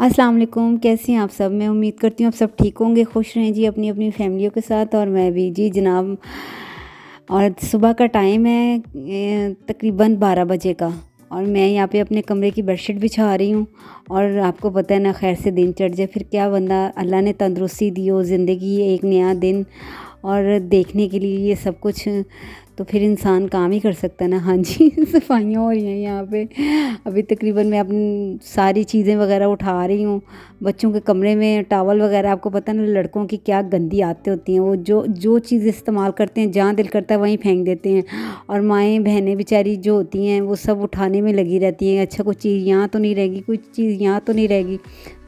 अस्सलाम वालेकुम, कैसी हैं आप सब? मैं उम्मीद करती हूँ आप सब ठीक होंगे, खुश रहें जी अपनी अपनी फैमिलियों के साथ और मैं भी जी जनाब। और सुबह का टाइम है तकरीबन 12 बजे का और मैं यहाँ पे अपने कमरे की बेडशीट बिछा रही हूँ। और आपको पता है ना, खैर से दिन चढ़ जाए फिर क्या, बंदा अल्लाह ने तंदुरुस्ती दी हो, ज़िंदगी एक नया दिन और देखने के लिए ये सब कुछ, तो फिर इंसान काम ही कर सकता है ना। हाँ जी सफाइयाँ हो रही हैं यहाँ पे। अभी तकरीबन मैं अपनी सारी चीज़ें वगैरह उठा रही हूँ। बच्चों के कमरे में टॉवल वगैरह, आपको पता है ना लड़कों की क्या गंदी आदतें होती हैं, वो जो जो चीज़ इस्तेमाल करते हैं जहाँ दिल करता है वहीं फेंक देते हैं। और माएँ बहनें बेचारी जो होती हैं वो सब उठाने में लगी रहती हैं, अच्छा कुछ चीज़ यहाँ तो नहीं रहेगी, कुछ चीज़ यहाँ तो नहीं रहेगी।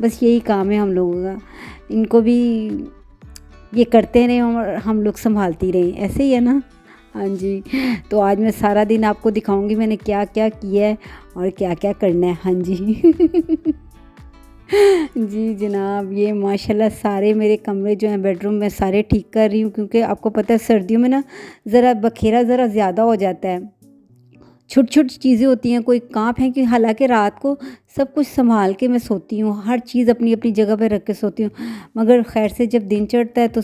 बस यही काम है हम लोगों का। इनको भी ये करते रहें और हम लोग संभालती रहें, ऐसे ही है ना। हाँ जी, तो आज मैं सारा दिन आपको दिखाऊंगी मैंने क्या क्या किया है और क्या क्या करना है। हाँ जी जी जनाब, ये माशाल्लाह सारे मेरे कमरे जो हैं बेडरूम में सारे ठीक कर रही हूँ, क्योंकि आपको पता है सर्दियों में ना ज़रा बखेरा ज़रा ज़्यादा हो जाता है। छोटी छोटी चीज़ें होती हैं, कोई कहाँ फेंकी, हालांकि रात को सब कुछ संभाल के मैं सोती हूँ, हर चीज़ अपनी अपनी जगह पे रख के सोती हूँ। मगर खैर से जब दिन चढ़ता है तो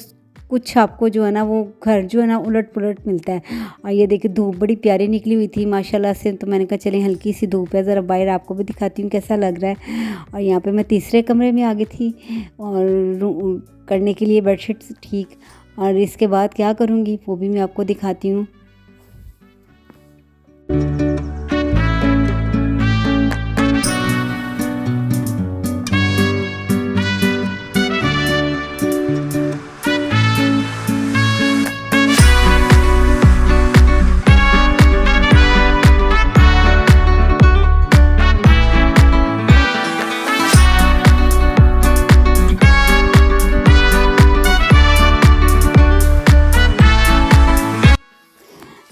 कुछ आपको जो है ना वो घर जो है ना उलट पुलट मिलता है। और ये देखिए धूप बड़ी प्यारी निकली हुई थी माशाल्लाह से, तो मैंने कहा चलें हल्की सी धूप है, ज़रा बाहर आपको भी दिखाती हूँ कैसा लग रहा है। और यहाँ पे मैं तीसरे कमरे में आ गई थी और करने के लिए बेडशीट ठीक, और इसके बाद क्या करूँगी वो भी मैं आपको दिखाती हूँ।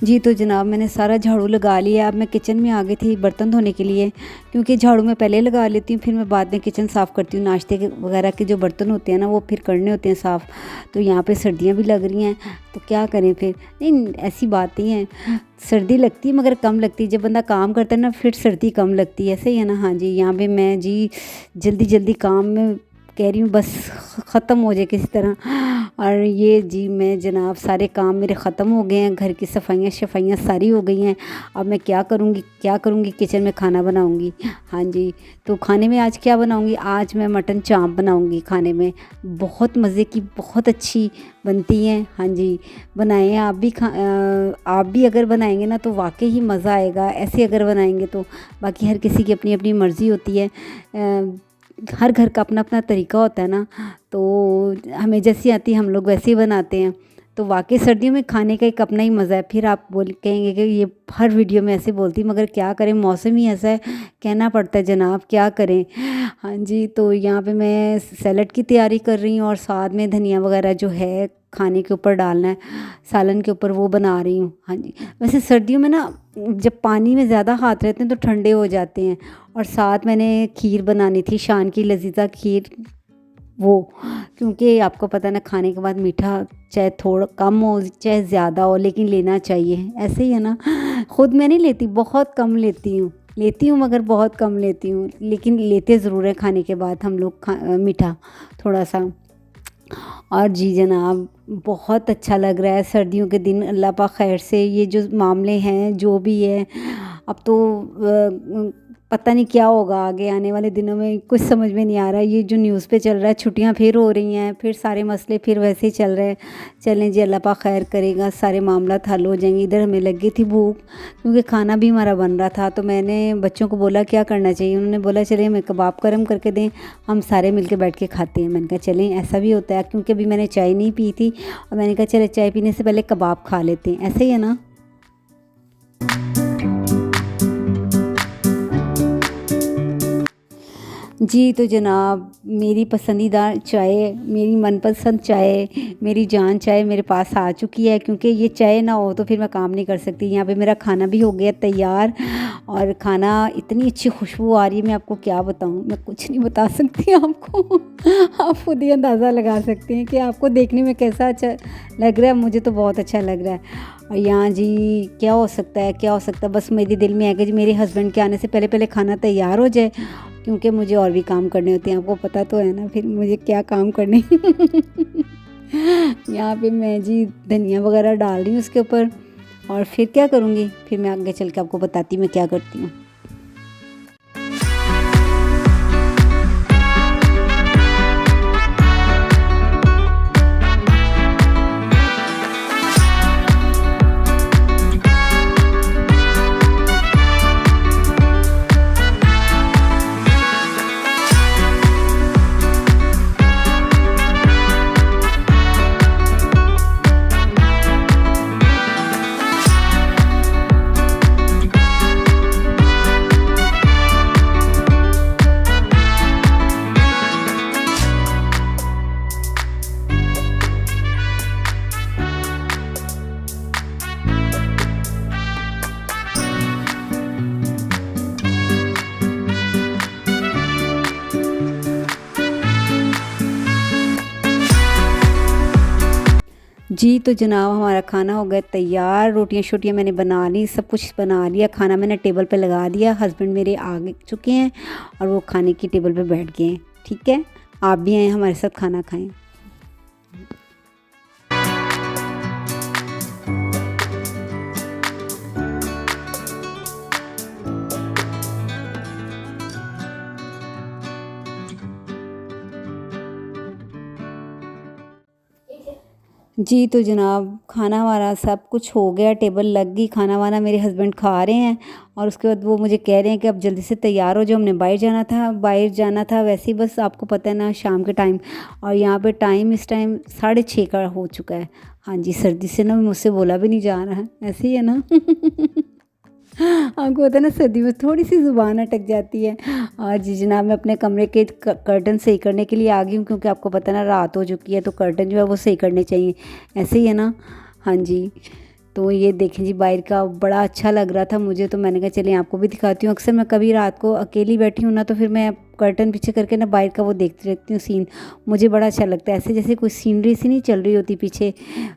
जी तो जनाब, मैंने सारा झाड़ू लगा लिया। अब मैं किचन में आ गई थी बर्तन धोने के लिए, क्योंकि झाड़ू मैं पहले लगा लेती हूँ, फिर मैं बाद में किचन साफ़ करती हूँ। नाश्ते के वगैरह के जो बर्तन होते हैं ना वो फिर करने होते हैं साफ़। तो यहाँ पे सर्दियाँ भी लग रही हैं तो क्या करें फिर। नहीं, ऐसी बात नहीं है, सर्दी लगती है मगर कम लगती है, जब बंदा काम करता है ना फिर सर्दी कम लगती है, ऐसे ही है ना। हाँ जी, यहाँ पर मैं जी जल्दी जल्दी काम में कह रही हूँ बस ख़त्म हो जाए किसी तरह। और ये जी मैं जनाब सारे काम मेरे ख़त्म हो गए हैं, घर की सफाइयाँ सारी हो गई हैं। अब मैं क्या करूँगी, किचन में खाना बनाऊँगी। हाँ जी, तो खाने में आज क्या बनाऊँगी, आज मैं मटन चाँप बनाऊँगी। खाने में बहुत मज़े की, बहुत अच्छी बनती हैं। हाँ जी, बनाएं आप भी, आप भी अगर बनाएंगे ना तो वाकई ही मज़ा आएगा, ऐसे अगर बनाएंगे तो। बाकी हर किसी की अपनी अपनी मर्ज़ी होती है, हर घर का अपना अपना तरीका होता है ना, तो हमें जैसी आती है हम लोग वैसे ही बनाते हैं। तो वाकई सर्दियों में खाने का एक अपना ही मज़ा है। फिर आप कहेंगे कि ये हर वीडियो में ऐसे बोलती, मगर क्या करें, मौसम ही ऐसा है, कहना पड़ता है जनाब, क्या करें। हाँ जी, तो यहाँ पे मैं सैलड की तैयारी कर रही हूँ और साथ में धनिया वगैरह जो है खाने के ऊपर डालना है, सालन के ऊपर, वो बना रही हूँ। हाँ जी, वैसे सर्दियों में ना जब पानी में ज़्यादा हाथ रहते हैं तो ठंडे हो जाते हैं। और साथ मैंने खीर बनानी थी, शान की लजीजा खीर, वो, क्योंकि आपको पता है ना खाने के बाद मीठा चाहे थोड़ा कम हो चाहे ज़्यादा हो लेकिन लेना चाहिए, ऐसे ही है ना। ख़ुद मैं नहीं लेती, बहुत कम लेती हूँ मगर बहुत कम लेती हूँ, लेकिन लेते ज़रूर है खाने के बाद हम लोग मीठा थोड़ा सा। और जी जनाब, बहुत अच्छा लग रहा है सर्दियों के दिन, अल्लाह पाक खैर से ये जो मामले हैं जो भी है, अब तो पता नहीं क्या होगा आगे आने वाले दिनों में, कुछ समझ में नहीं आ रहा है। ये जो न्यूज़ पे चल रहा है, छुट्टियां फिर हो रही हैं, फिर सारे मसले फिर वैसे ही चल रहे हैं। चलें जी, अल्लाह पाक खैर करेगा, सारे मामला हल हो जाएंगे। इधर हमें लगी थी भूख, क्योंकि खाना भी हमारा बन रहा था, तो मैंने बच्चों को बोला क्या करना चाहिए, उन्होंने बोला चलिए हमें कबाब गर्म करके दें, हम सारे मिल के बैठ के खाते हैं। मैंने कहा चलें, ऐसा भी होता है, क्योंकि अभी मैंने चाय नहीं पी थी और मैंने कहा चले चाय पीने से पहले कबाब खा लेते हैं, ऐसे ही है ना। जी तो जनाब, मेरी पसंदीदा चाय, मेरी मनपसंद चाय, मेरी जान चाय मेरे पास आ चुकी है, क्योंकि ये चाय ना हो तो फिर मैं काम नहीं कर सकती। यहाँ पे मेरा खाना भी हो गया तैयार और खाना इतनी अच्छी खुशबू आ रही है, मैं आपको क्या बताऊँ, मैं कुछ नहीं बता सकती आपको आप खुद ही अंदाज़ा लगा सकते हैं कि आपको देखने में कैसा अच्छा लग रहा है। मुझे तो बहुत अच्छा लग रहा है। और यहाँ जी क्या हो सकता है, बस मेरे दिल में है कि जी मेरे हस्बैंड के आने से पहले पहले खाना तैयार हो जाए क्योंकि मुझे और भी काम करने होते हैं, आपको पता तो है ना फिर मुझे क्या काम करने। यहाँ पे मैं जी धनिया वगैरह डाल रही हूँ उसके ऊपर, और फिर क्या करूँगी, फिर मैं आगे चल के आपको बताती मैं क्या करती हूँ। जी तो जनाब हमारा खाना हो गया तैयार, रोटियां शोटियाँ मैंने बना ली, सब कुछ बना लिया, खाना मैंने टेबल पे लगा दिया, हस्बैंड मेरे आ चुके हैं और वो खाने की टेबल पे बैठ गए हैं। ठीक है, आप भी आएँ हमारे साथ खाना खाएं। जी तो जनाब खाना हमारा सब कुछ हो गया, टेबल लग गई, खाना वाना मेरे हस्बैंड खा रहे हैं और उसके बाद वो मुझे कह रहे हैं कि अब जल्दी से तैयार हो जाओ, हमने बाहर जाना था वैसे ही, बस आपको पता है ना शाम के टाइम, और यहाँ पे टाइम इस टाइम 6:30 का हो चुका है। हाँ जी, सर्दी से ना मुझसे बोला भी नहीं जा रहा है, ऐसे ही है ना। आपको पता है ना सर्दी में थोड़ी सी ज़ुबान अटक जाती है। और जी जनाब मैं अपने कमरे के कर्टन सही करने के लिए आ गई हूँ, क्योंकि आपको पता है ना रात हो चुकी है तो कर्टन जो है वो सही करने चाहिए, ऐसे ही है ना। हाँ जी, तो ये देखें जी बाहर का बड़ा अच्छा लग रहा था मुझे, तो मैंने कहा चलिए आपको भी दिखाती हूँ। अक्सर मैं कभी रात को अकेली बैठी हूँ ना तो फिर मैं कर्टन पीछे करके ना बाहर का वो देखती रहती हूँ सीन, मुझे बड़ा अच्छा लगता है, ऐसे जैसे कोई सीनरी सी नहीं चल रही होती पीछे,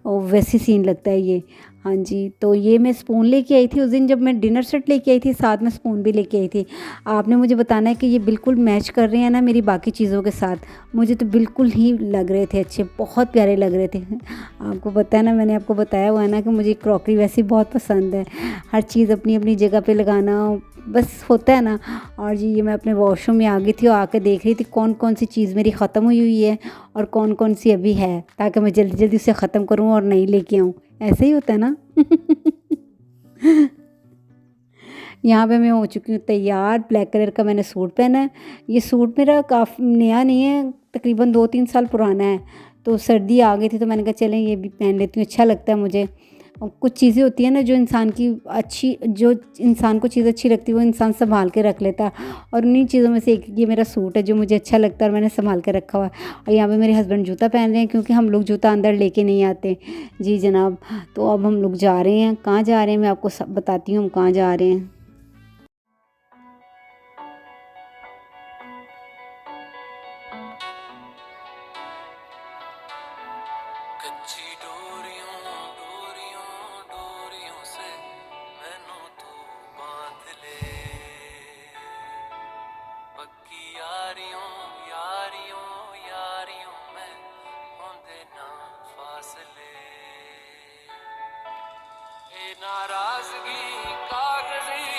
वैसी सीन लगता है ये। हाँ जी, तो ये मैं स्पून लेके आई थी उस दिन जब मैं डिनर सेट लेके आई थी, साथ में स्पून भी लेके आई थी। आपने मुझे बताना है कि ये बिल्कुल मैच कर रहे हैं ना मेरी बाकी चीज़ों के साथ, मुझे तो बिल्कुल ही लग रहे थे अच्छे, बहुत प्यारे लग रहे थे। आपको पता है ना, मैंने आपको बताया हुआ है ना कि मुझे क्रॉकरी वैसी बहुत पसंद है, हर चीज़ अपनी अपनी जगह पे लगाना बस होता है ना। और जी ये मैं अपने वॉशरूम में आ गई थी और आके देख रही थी कौन कौन सी चीज़ मेरी ख़त्म हुई है और कौन कौन सी अभी है, ताकि मैं जल्दी जल्दी उसे ख़त्म करूँ और नई लेके आऊँ, ऐसे ही होता है ना। यहाँ पे मैं हो चुकी हूँ तैयार, ब्लैक कलर का मैंने सूट पहना है। ये सूट मेरा काफ़ी नया नहीं है, तकरीबन 2-3 साल पुराना है, तो सर्दी आ गई थी तो मैंने कहा चलें ये भी पहन लेती हूँ, अच्छा लगता है मुझे। और कुछ चीज़ें होती हैं ना जो इंसान को चीज़ अच्छी लगती है वो इंसान संभाल के रख लेता है, और उन्हीं चीज़ों में से एक ये मेरा सूट है जो मुझे अच्छा लगता है और मैंने संभाल के रखा हुआ है। और यहाँ पे मेरे हस्बैंड जूता पहन रहे हैं, क्योंकि हम लोग जूता अंदर लेके नहीं आते। जी जनाब, तो अब हम लोग जा रहे हैं, कहाँ जा रहे हैं मैं आपको सब बताती हूँ हम कहाँ जा रहे हैं। कच्ची डोरियों डोरियों डोरियों से मैनू तू बांध ले, पक्की यारियों यारियों यारियों में होंदे ना फासले, ए नाराजगी कागजी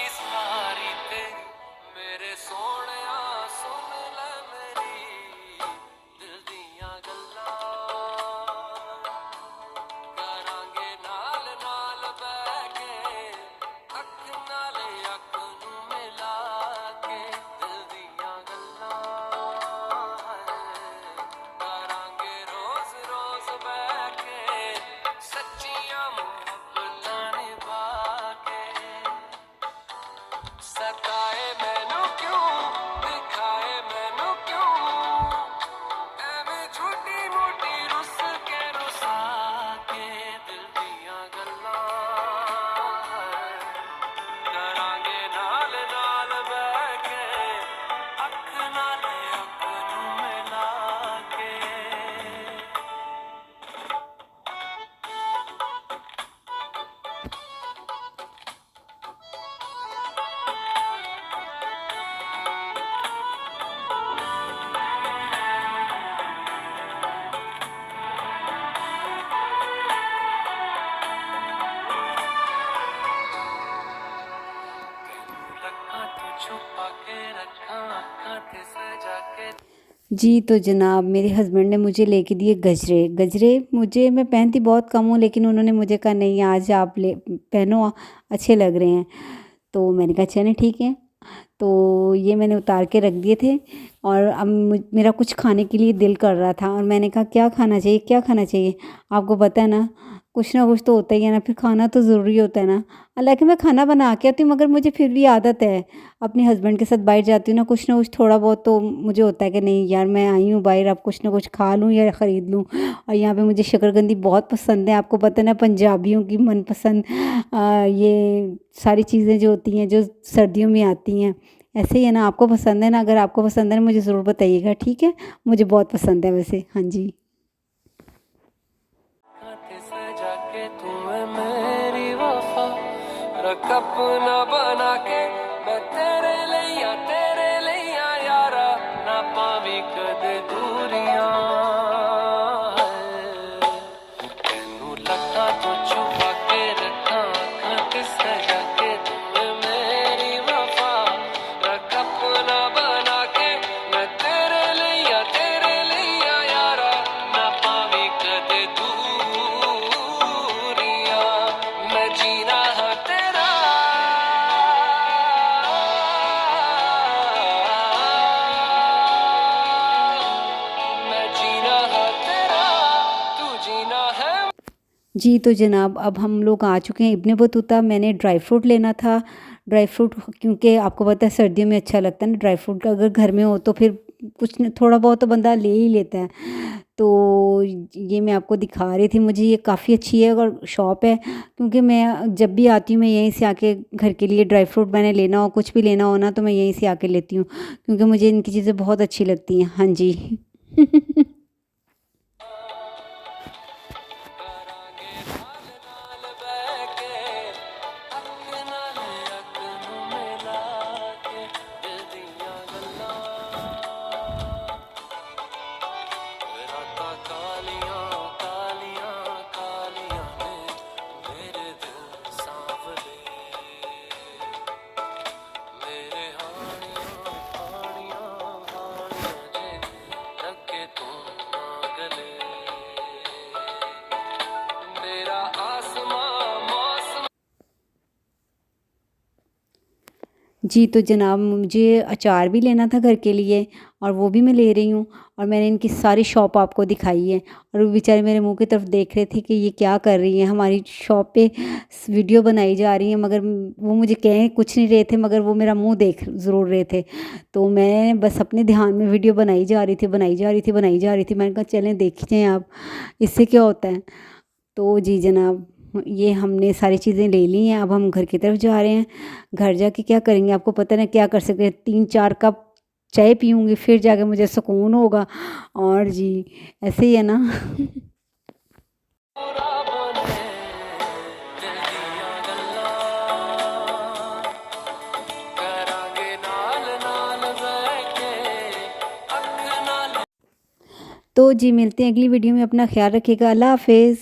छुपा के रखा अखां ते सजा के। जी, तो जनाब मेरे हस्बैंड ने मुझे लेके दिए गजरे। गजरे मुझे मैं पहनती बहुत कम हूँ, लेकिन उन्होंने मुझे कहा नहीं आज आप ले पहनो, अच्छे लग रहे हैं। तो मैंने कहा चलें ठीक है। तो ये मैंने उतार के रख दिए थे और अब मेरा कुछ खाने के लिए दिल कर रहा था और मैंने कहा क्या खाना चाहिए, क्या खाना चाहिए? आपको पता है ना कुछ तो होता ही है ना, फिर खाना तो ज़रूरी होता है ना। हालाँकि मैं खाना बना के आती हूँ, मगर मुझे फिर भी आदत है, अपने हस्बैंड के साथ बाहर जाती हूँ ना कुछ थोड़ा बहुत तो मुझे होता है कि नहीं यार मैं आई हूँ बाहर, अब कुछ ना कुछ खा लूँ या ख़रीद लूँ। और यहाँ पे मुझे शकरकंदी बहुत पसंद है, आपको पता है ना पंजाबियों की मनपसंद ये सारी चीज़ें जो होती हैं जो सर्दियों में आती हैं। ऐसे ही है ना, आपको पसंद है ना? अगर आपको पसंद है ना मुझे ज़रूर बताइएगा, ठीक है? मुझे बहुत पसंद है वैसे। हाँ जी। अखां ते सजा के तू है मेरी वफा, रख अपना बना के मैं तेरे लिया यारा, ना पावी कदे दूरियां। तेनू लखां तो छुपा के रखा अखां ते सजा के तू है मेरी वफा, रख अपना बना के मैं तेरे लिया यारा, ना पावी कदे दूरियां। मैं जीना है तेरा, मैं जीना है तेरा, तू जीना है। जी, तो जनाब अब हम लोग आ चुके हैं इब्न बतूता। मैंने ड्राई फ्रूट लेना था। ड्राई फ्रूट क्योंकि आपको पता है सर्दियों में अच्छा लगता है ना ड्राई फ्रूट का, अगर घर में हो तो फिर कुछ न थोड़ा बहुत तो बंदा ले ही लेता है। तो ये मैं आपको दिखा रही थी, मुझे ये काफ़ी अच्छी है और शॉप है, क्योंकि मैं जब भी आती हूँ मैं यहीं से आके घर के लिए ड्राई फ्रूट मैंने लेना हो, कुछ भी लेना हो ना, तो मैं यहीं से आके लेती हूँ, क्योंकि मुझे इनकी चीज़ें बहुत अच्छी लगती हैं। हाँ जी। करांगे नाल नाल बैके अख नाल अख नू मिला के, दिल दियां गल्लां रातां कालियां कालियां कालियां ने मेरे दिल सांवले, मेरे हानियां हानियां हानियां जे लगे तू ना गले, मेरा आसमां मौसम। जी, तो जनाब मुझे अचार भी लेना था घर के लिए और वो भी मैं ले रही हूँ, और मैंने इनकी सारी शॉप आपको दिखाई है और वो बेचारे मेरे मुँह की तरफ देख रहे थे कि ये क्या कर रही हैं, हमारी शॉप पे वीडियो बनाई जा रही है, मगर वो मुझे कह कुछ नहीं रहे थे, मगर वो मेरा मुँह देख ज़रूर रहे थे। तो मैं बस अपने ध्यान में वीडियो बनाई जा रही थी, बनाई जा रही थी, बनाई जा रही थी। मैंने कहा चलें देख जाएँ आप, इससे क्या होता है। तो जी जनाब ये हमने सारी चीज़ें ले ली हैं, अब हम घर की तरफ जा रहे हैं। घर जाके क्या करेंगे, आपको पता है ना क्या कर सकते हैं, 3-4 कप चाय पीऊँगी फिर जाके मुझे सुकून होगा। और जी ऐसे ही है ना। पूरा बने दिल दियां गल्लां, करांगे नाल नाल बैके अख नाल। तो जी मिलते हैं अगली वीडियो में, अपना ख्याल रखिएगा। अल्लाह हाफ़िज़।